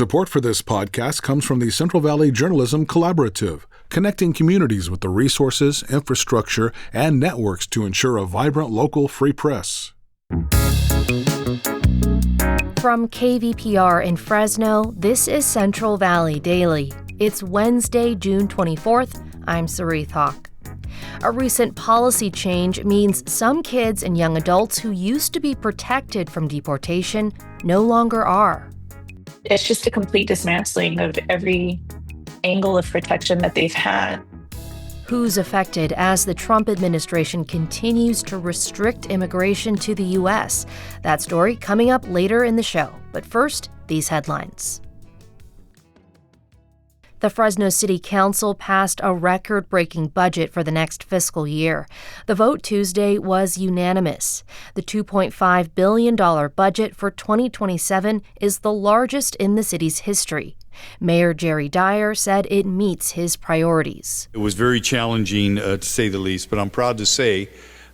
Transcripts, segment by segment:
Support for this podcast comes from the Central Valley Journalism Collaborative, connecting communities with the resources, infrastructure, and networks to ensure a vibrant local free press. From KVPR in Fresno, this is Central Valley Daily. It's Wednesday, June 24th. I'm Sarith Hawk. A recent policy change means some kids and young adults who used to be protected from deportation no longer are. It's just a complete dismantling of every angle of protection that they've had. Who's affected as the Trump administration continues to restrict immigration to the U.S.? That story coming up later in the show. But first, these headlines. The Fresno City Council passed a record-breaking budget for the next fiscal year. The vote Tuesday was unanimous. The $2.5 billion budget for 2027 is the largest in the city's history. Mayor Jerry Dyer said it meets his priorities. It was very challenging, to say the least, but I'm proud to say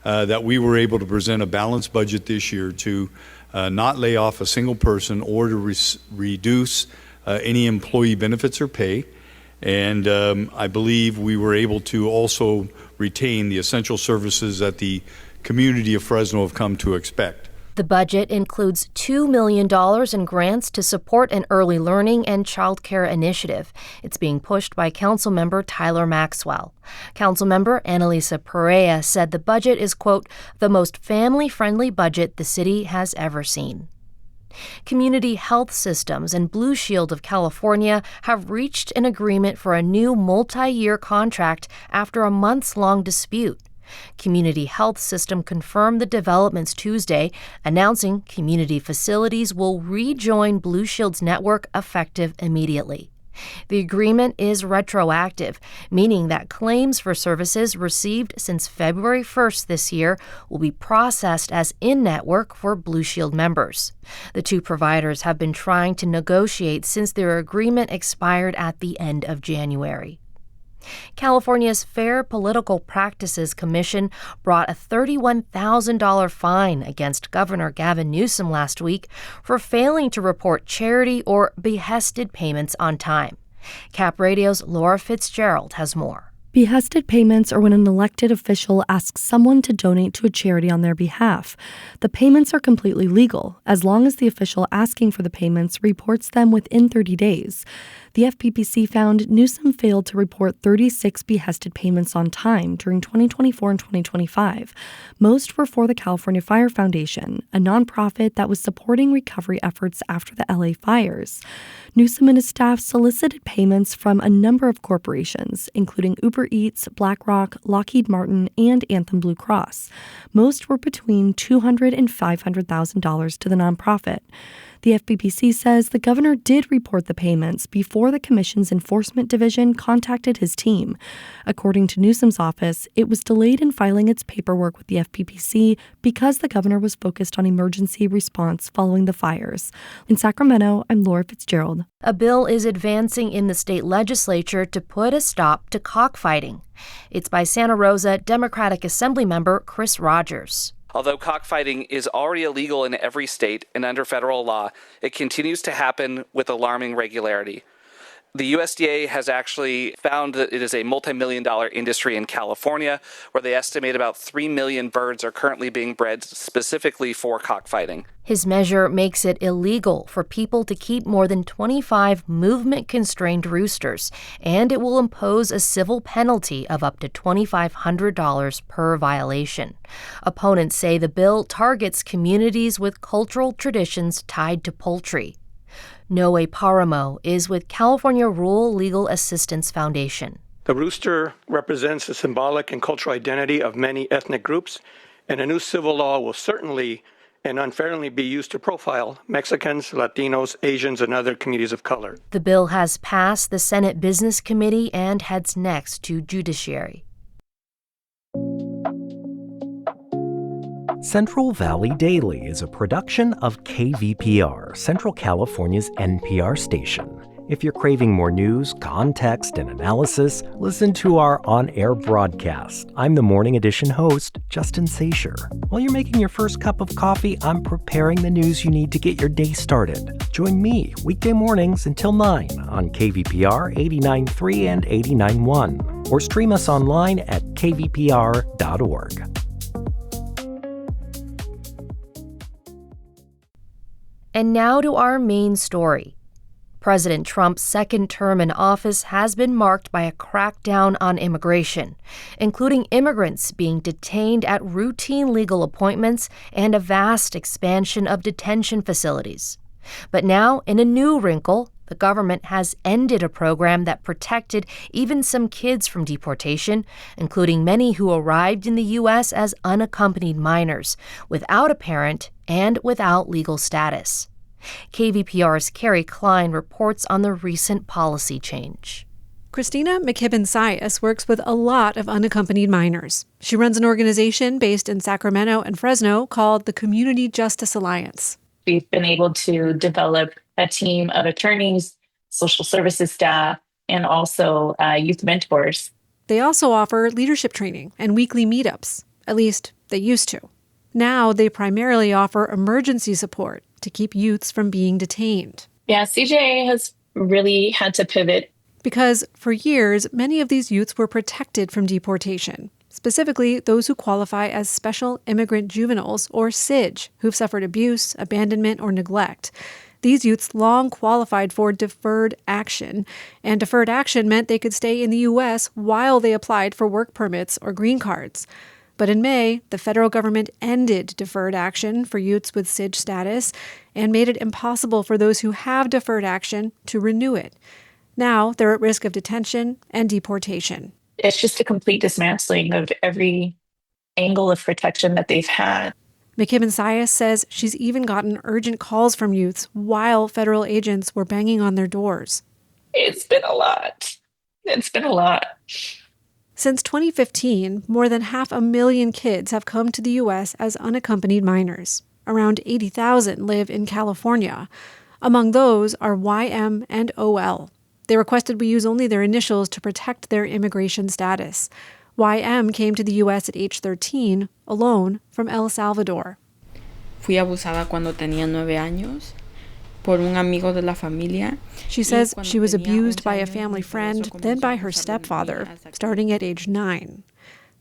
that we were able to present a balanced budget this year to not lay off a single person or to reduce any employee benefits or pay. And I believe we were able to also retain the essential services that the community of Fresno have come to expect. The budget includes $2 million in grants to support an early learning and child care initiative. It's being pushed by Councilmember Tyler Maxwell. Councilmember Annalisa Perea said the budget is, quote, the most family-friendly budget the city has ever seen. Community Health Systems and Blue Shield of California have reached an agreement for a new multi-year contract after a months-long dispute. Community Health System confirmed the developments Tuesday, announcing community facilities will rejoin Blue Shield's network effective immediately. The agreement is retroactive, meaning that claims for services received since February 1st this year will be processed as in-network for Blue Shield members. The two providers have been trying to negotiate since their agreement expired at the end of January. California's Fair Political Practices Commission brought a $31,000 fine against Governor Gavin Newsom last week for failing to report charity or behested payments on time. Cap Radio's Laura Fitzgerald has more. Behested payments are when an elected official asks someone to donate to a charity on their behalf. The payments are completely legal, as long as the official asking for the payments reports them within 30 days. The FPPC found Newsom failed to report 36 behested payments on time during 2024 and 2025. Most were for the California Fire Foundation, a nonprofit that was supporting recovery efforts after the LA fires. Newsom and his staff solicited payments from a number of corporations, including Uber Eats, BlackRock, Lockheed Martin, and Anthem Blue Cross. Most were between $200,000 and $500,000 to the nonprofit. The FPPC says the governor did report the payments before the commission's enforcement division contacted his team. According to Newsom's office, it was delayed in filing its paperwork with the FPPC because the governor was focused on emergency response following the fires. In Sacramento, I'm Laura Fitzgerald. A bill is advancing in the state legislature to put a stop to cockfighting. It's by Santa Rosa Democratic Assembly member Chris Rogers. Although cockfighting is already illegal in every state and under federal law, it continues to happen with alarming regularity. The USDA has actually found that it is a multi-million-dollar industry in California, where they estimate about 3 million birds are currently being bred specifically for cockfighting. His measure makes it illegal for people to keep more than 25 movement-constrained roosters, and it will impose a civil penalty of up to $2,500 per violation. Opponents say the bill targets communities with cultural traditions tied to poultry. Noe Paramo is with California Rural Legal Assistance Foundation. The rooster represents the symbolic and cultural identity of many ethnic groups, and a new civil law will certainly and unfairly be used to profile Mexicans, Latinos, Asians, and other communities of color. The bill has passed the Senate Business Committee and heads next to Judiciary. Central Valley Daily is a production of KVPR, Central California's NPR station. If you're craving more news, context, and analysis, listen to our on-air broadcast. I'm the Morning Edition host, Justin Sasher. While you're making your first cup of coffee, I'm preparing the news you need to get your day started. Join me weekday mornings until 9 on KVPR 89.3 and 89.1, or stream us online at kvpr.org. And now to our main story. President Trump's second term in office has been marked by a crackdown on immigration, including immigrants being detained at routine legal appointments and a vast expansion of detention facilities. But now, in a new wrinkle, the government has ended a program that protected even some kids from deportation, including many who arrived in the U.S. as unaccompanied minors, without a parent and without legal status. KVPR's Kerry Klein reports on the recent policy change. Christina McKibben-Sias works with a lot of unaccompanied minors. She runs an organization based in Sacramento and Fresno called the Community Justice Alliance. We've been able to develop a team of attorneys, social services staff, and also youth mentors. They also offer leadership training and weekly meetups. At least they used to. Now they primarily offer emergency support to keep youths from being detained. Yeah, CJA has really had to pivot. Because for years, many of these youths were protected from deportation, specifically those who qualify as Special Immigrant Juveniles, or SIJ, who've suffered abuse, abandonment, or neglect. These youths long qualified for deferred action, and deferred action meant they could stay in the U.S. while they applied for work permits or green cards. But in May, the federal government ended deferred action for youths with SIJ status and made it impossible for those who have deferred action to renew it. Now they're at risk of detention and deportation. It's just a complete dismantling of every angle of protection that they've had. McKibben-Sias says she's even gotten urgent calls from youths while federal agents were banging on their doors. It's been a lot. It's been a lot. Since 2015, more than 500,000 kids have come to the U.S. as unaccompanied minors. Around 80,000 live in California. Among those are YM and OL. They requested we use only their initials to protect their immigration status. YM came to the U.S. at age 13, alone, from El Salvador. Fui abusada cuando tenía 9 años. Por un amigo de la familia. She says she was abused by a family friend, then by her stepfather, starting at age 9.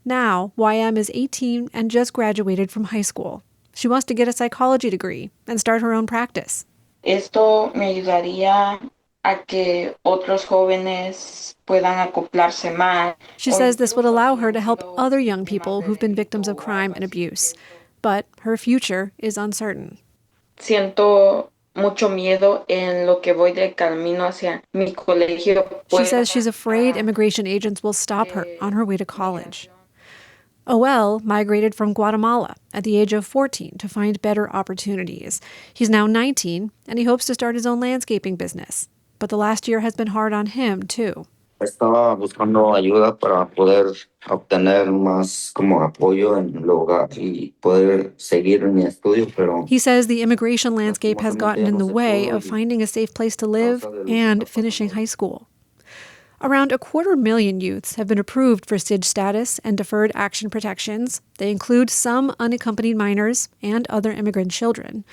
Now, YM is 18 and just graduated from high school. She wants to get a psychology degree and start her own practice. Esto me ayudaría a que otros jóvenes puedan acoplarse más. She says this would allow her to help other young people who've been victims of crime and abuse. But her future is uncertain. Siento mucho miedo en lo que voy de camino hacia mi colegio. She says she's afraid immigration agents will stop her on her way to college. OL migrated from Guatemala at the age of 14 to find better opportunities. He's now 19, and he hopes to start his own landscaping business. But the last year has been hard on him, too. Estaba buscando ayuda para poder obtener más como apoyo en lugar y poder seguir mi estudio, pero he says the immigration landscape has gotten in the way of finding a safe place to live and finishing high school. Around 250,000 youths have been approved for SIJ status and deferred action protections. They include some unaccompanied minors and other immigrant children.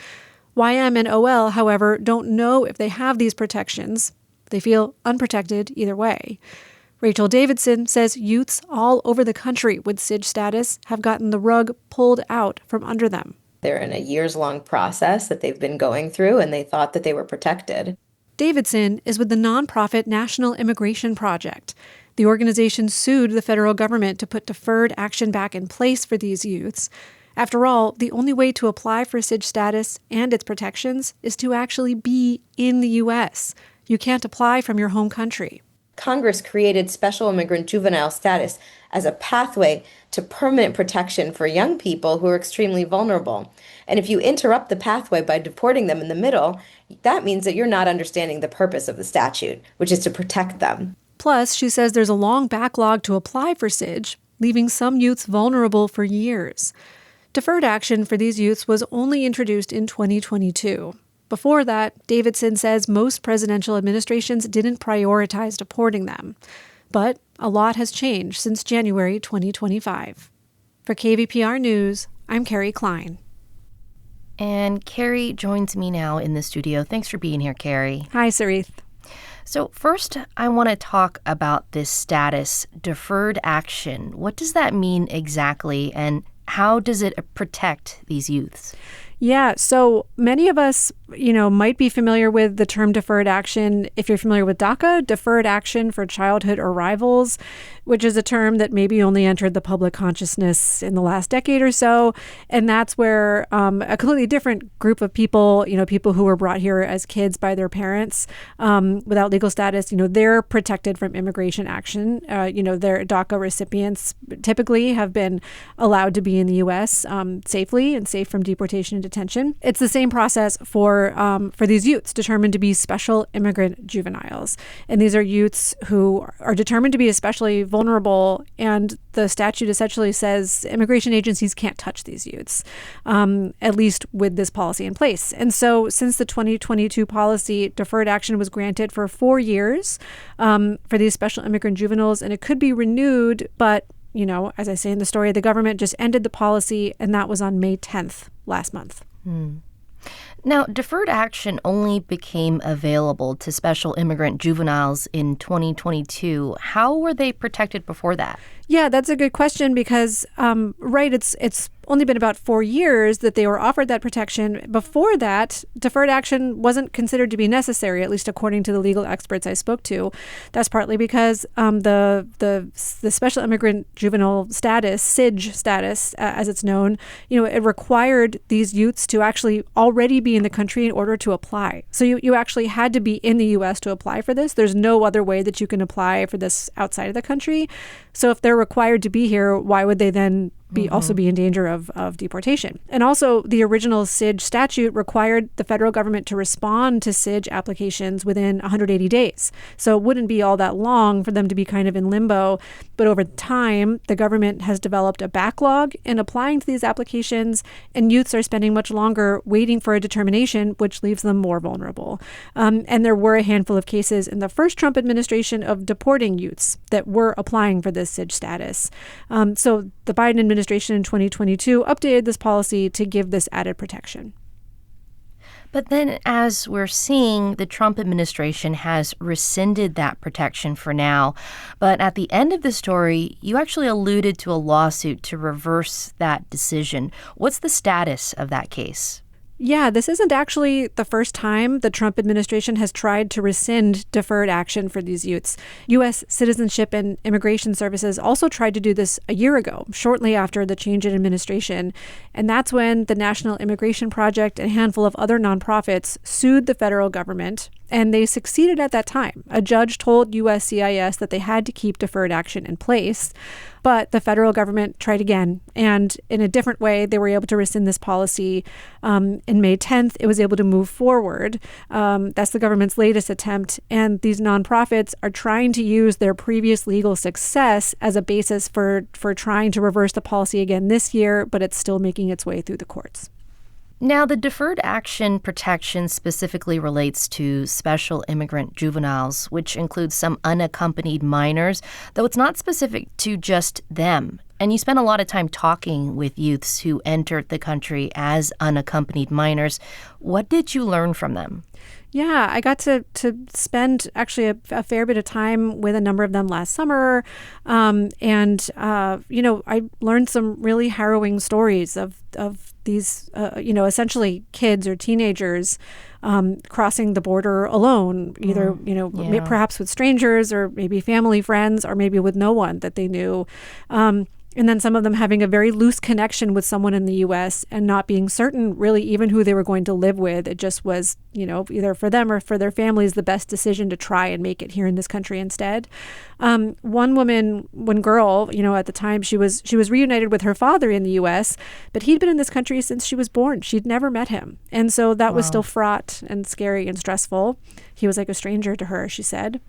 YM and OL, however, don't know if they have these protections. They feel unprotected either way. Rachel Davidson says youths all over the country with SIJ status have gotten the rug pulled out from under them. They're in a years-long process that they've been going through, and they thought that they were protected. Davidson is with the nonprofit National Immigration Project. The organization sued the federal government to put deferred action back in place for these youths. After all, the only way to apply for SIJ status and its protections is to actually be in the U.S. You can't apply from your home country. Congress created special immigrant juvenile status as a pathway to permanent protection for young people who are extremely vulnerable. And if you interrupt the pathway by deporting them in the middle, that means that you're not understanding the purpose of the statute, which is to protect them. Plus, she says there's a long backlog to apply for SIJ, leaving some youths vulnerable for years. Deferred action for these youths was only introduced in 2022. Before that, Davidson says most presidential administrations didn't prioritize deporting them. But a lot has changed since January 2025. For KVPR News, I'm Kerry Klein. And Kerry joins me now in the studio. Thanks for being here, Kerry. Hi, Sarith. So first, I want to talk about this status, deferred action. What does that mean exactly, and how does it protect these youths? Yeah, so many of us, might be familiar with the term deferred action. If you're familiar with DACA, deferred action for childhood arrivals, which is a term that maybe only entered the public consciousness in the last decade or so. And that's where a completely different group of people, people who were brought here as kids by their parents without legal status, they're protected from immigration action. Their DACA recipients typically have been allowed to be in the U.S. Safely and safe from deportation and detention. It's the same process for these youths determined to be special immigrant juveniles. And these are youths who are determined to be especially vulnerable, and the statute essentially says immigration agencies can't touch these youths, at least with this policy in place. And so since the 2022 policy, deferred action was granted for 4 years for these special immigrant juveniles, and it could be renewed, but as I say in the story, the government just ended the policy, and that was on May 10th last month. Now, deferred action only became available to special immigrant juveniles in 2022. How were they protected before that? Yeah, that's a good question because, it's only been about 4 years that they were offered that protection. Before that, deferred action wasn't considered to be necessary, at least according to the legal experts I spoke to. That's partly because the special immigrant juvenile status, SIJ status, as it's known, it required these youths to actually already be in the country in order to apply. So you actually had to be in the U.S. to apply for this. There's no other way that you can apply for this outside of the country. So if they're required to be here, why would they then also be in danger of deportation? And also, the original SIJ statute required the federal government to respond to SIJ applications within 180 days. So it wouldn't be all that long for them to be kind of in limbo. But over time, the government has developed a backlog in applying to these applications, and youths are spending much longer waiting for a determination, which leaves them more vulnerable. And there were a handful of cases in the first Trump administration of deporting youths that were applying for this SIJ status. So the Biden administration in 2022 updated this policy to give this added protection. But then, as we're seeing, the Trump administration has rescinded that protection for now. But at the end of the story, you actually alluded to a lawsuit to reverse that decision. What's the status of that case? Yeah, this isn't actually the first time the Trump administration has tried to rescind deferred action for these youths. U.S. Citizenship and Immigration Services also tried to do this a year ago, shortly after the change in administration. And that's when the National Immigration Project and a handful of other nonprofits sued the federal government. And they succeeded at that time. A judge told USCIS that they had to keep deferred action in place. But the federal government tried again. And in a different way, they were able to rescind this policy. In May 10th, it was able to move forward. That's the government's latest attempt. And these nonprofits are trying to use their previous legal success as a basis for trying to reverse the policy again this year, but it's still making its way through the courts. Now, the deferred action protection specifically relates to special immigrant juveniles, which includes some unaccompanied minors, though it's not specific to just them. And you spent a lot of time talking with youths who entered the country as unaccompanied minors. What did you learn from them? Yeah, I got to spend actually a fair bit of time with a number of them last summer. I learned some really harrowing stories of these, essentially kids or teenagers crossing the border alone, either, perhaps with strangers or maybe family friends or maybe with no one that they knew. And then some of them having a very loose connection with someone in the U.S. and not being certain really even who they were going to live with. It just was, either for them or for their families, the best decision to try and make it here in this country instead. One girl, at the time she was reunited with her father in the U.S., but he'd been in this country since she was born. She'd never met him. And so that was still fraught and scary and stressful. He was like a stranger to her, she said.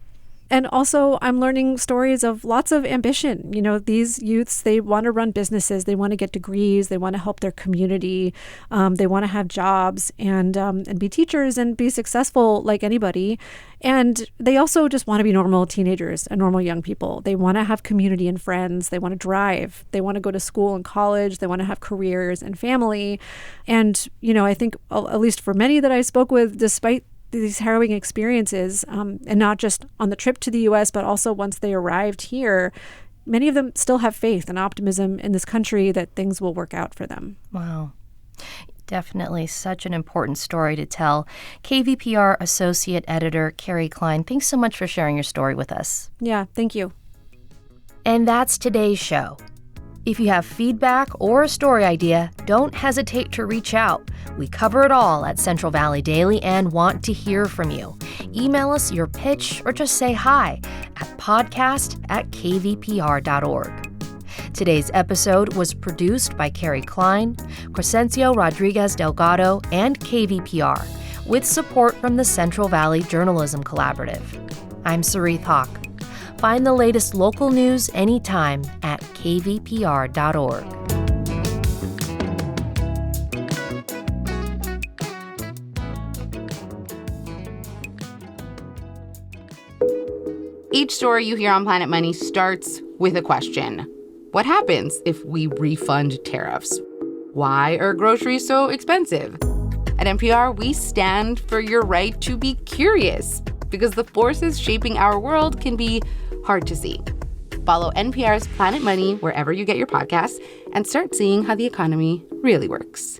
And also, I'm learning stories of lots of ambition. You know, these youths, they want to run businesses, they want to get degrees, they want to help their community, they want to have jobs and be teachers and be successful like anybody. And they also just want to be normal teenagers and normal young people. They want to have community and friends. They want to drive. They want to go to school and college. They want to have careers and family. And, you know, I think at least for many that I spoke with, despite these harrowing experiences, and not just on the trip to the U.S., but also once they arrived here, many of them still have faith and optimism in this country that things will work out for them. Wow. Definitely such an important story to tell. KVPR Associate Editor Kerry Klein, thanks so much for sharing your story with us. Yeah, thank you. And that's today's show. If you have feedback or a story idea, don't hesitate to reach out. We cover it all at Central Valley Daily and want to hear from you. Email us your pitch or just say hi at podcast@kvpr.org. Today's episode was produced by Kerry Klein, Crescencio Rodriguez Delgado, and KVPR, with support from the Central Valley Journalism Collaborative. I'm Sarith Hawk. Find the latest local news anytime at kvpr.org. Each story you hear on Planet Money starts with a question. What happens if we refund tariffs? Why are groceries so expensive? At NPR, we stand for your right to be curious, because the forces shaping our world can be hard to see. Follow NPR's Planet Money wherever you get your podcasts and start seeing how the economy really works.